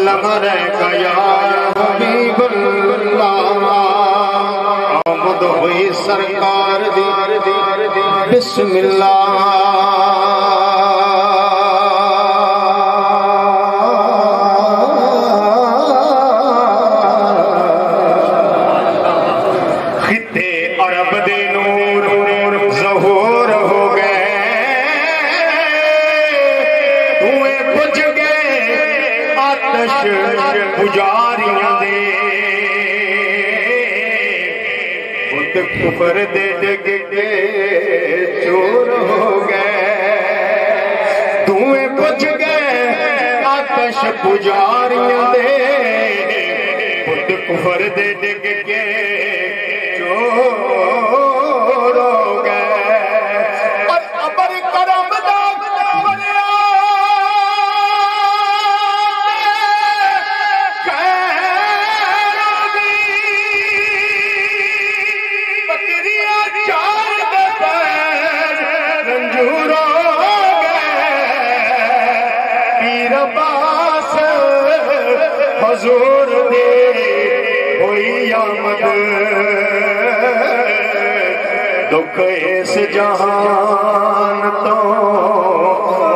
وسلم علیکہ یا حبیب اللہ آمد ہوئی سرکار دی بسم اللہ خطے عرب دے نور ظہور ہو گئے ہوئے بجھ گئے آتش پجاریاں دے بت کفر دے ڈگ کے چور ہو گئے ہوئے بجھ گئے آتش پجاریاں دے بت کفر دے ڈگ کے حضور دے ہوئی آمد دکھ اس جہان تو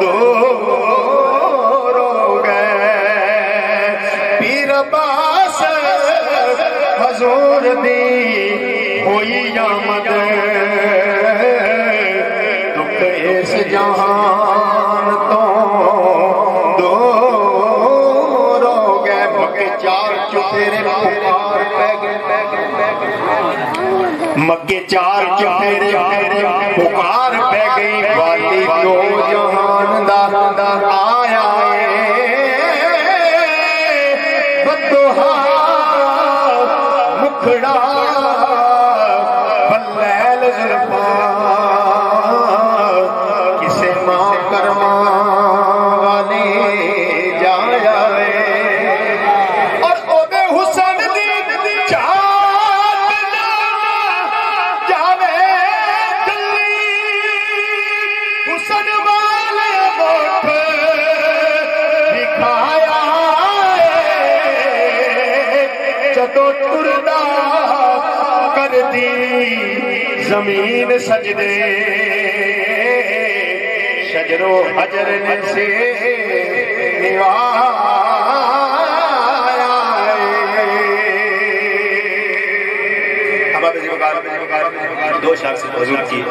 دور ہو گئے پیر عباس حضور دی ہوئی آمد دکھ اس جہان تو مکے چار چفیرے پکار پہ گئی والی دو جہان دا آیا بدوہا مکھڑا بلیل زلفاں کسے ماں کرما والی جایا اور او دے حسن دی جدو ٹردا کر دی زمین سجدے شجر و حجر نے سے نوایا اب آپ دو شاعر سے حضور کی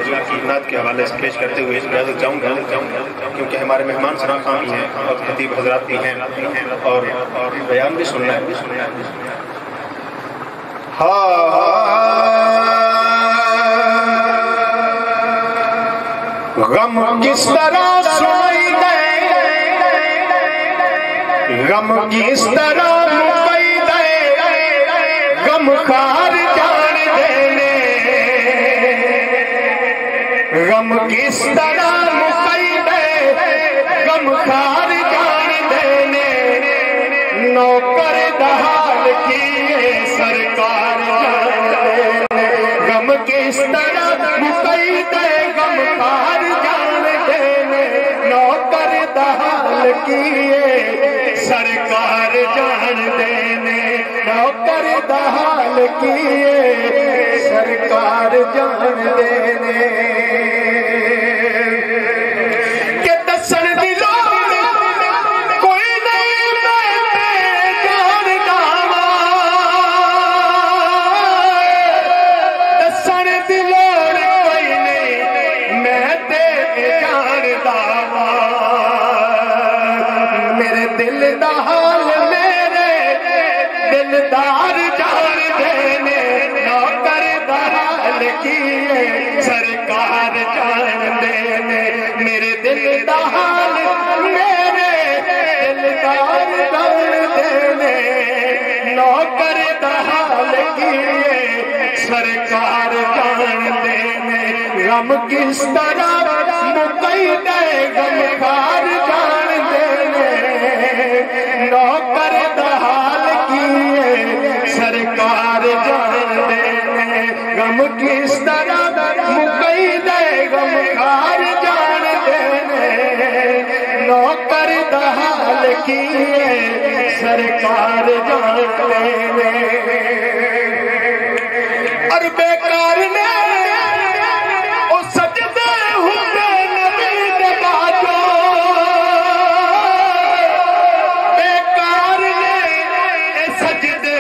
نعت کے حوالے سے پیش کرتے ہوئے اجازت چاہوں گا کیونکہ ہمارے مہمان شراکاں بھی ہیں اور خطیب حضرات بھی ہیں اور بیان بھی سننا ہے غم کس طرح سنائی دے غم کس طرح مکئی دے غم خار جان دینے غم کس طرح مکئی دے غم خار جان دینے نوکر دہال کیے سرکار غم کس طرح مکئی دے غم خار جان دینے نوکر دہال کیے سرکار جان دینے نوکر دہال کیے سرکار جان دینے کہ دسن دی لوڑ کوئی نہیں میں جان داوا دسن دی لوڑ کوئی نہیں میں جان داوا میرے دل دا حال میرے دلدار جان دینے نوکر دہال کیے سرکار جان دینے میرے دل دا حال میرے دلدار جان دینے نوکر دہال کیے سرکار جان دینے غم کس طرح مکئی دے غم خار جان دینے نوکر دہال کیے سرکار جان دینے غم کس طرح مکئی دے غم خار جان دینے نوکر دہال کیے سرکار جانتے نے اور بیکار نے او سجدے ہوندے نبی دے باجو بیکار نے اے سجدے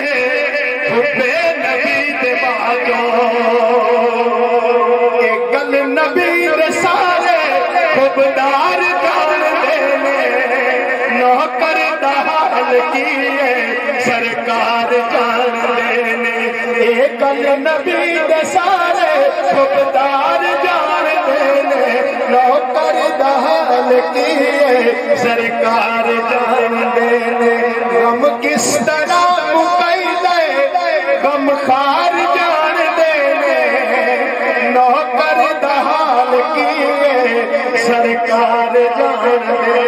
ہوندے نبی دے باجو اے گل نبی دے سارے خبردار جان دے نوکر دا حال کیے سرکار جان دے اے گل نبی دے سارے خبردار جان دے نوکر دا حال کیے سرکار جان دے غم کس طرح مکئی دے غم خار جان دے نوکر دا حال کیے سرکار جان دے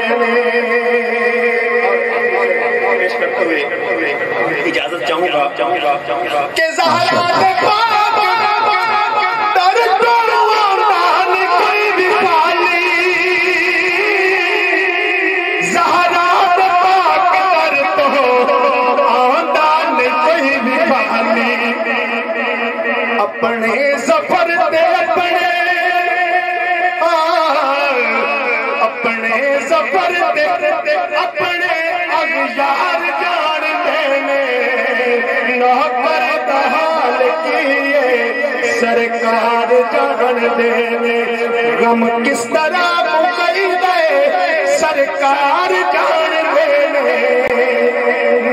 اجازت چاہوں گا کہ زہرا دے پاک در تو آندان کوئی بھی پالی زہرا دے پاک در تو آندان کوئی بھی پالی اپنے سفر دے اپنے سفر دے اپنے اغیار جان دینے نوکر دا حال کیے سرکار جان دینے غم کس طرح مکئی دے سرکار جان دینے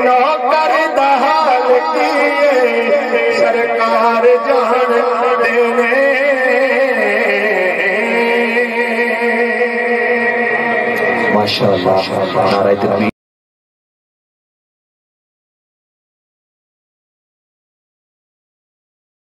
نوکر دا حال کیے سرکار جان دینے ماشاءاللہ نعرہ تکبیر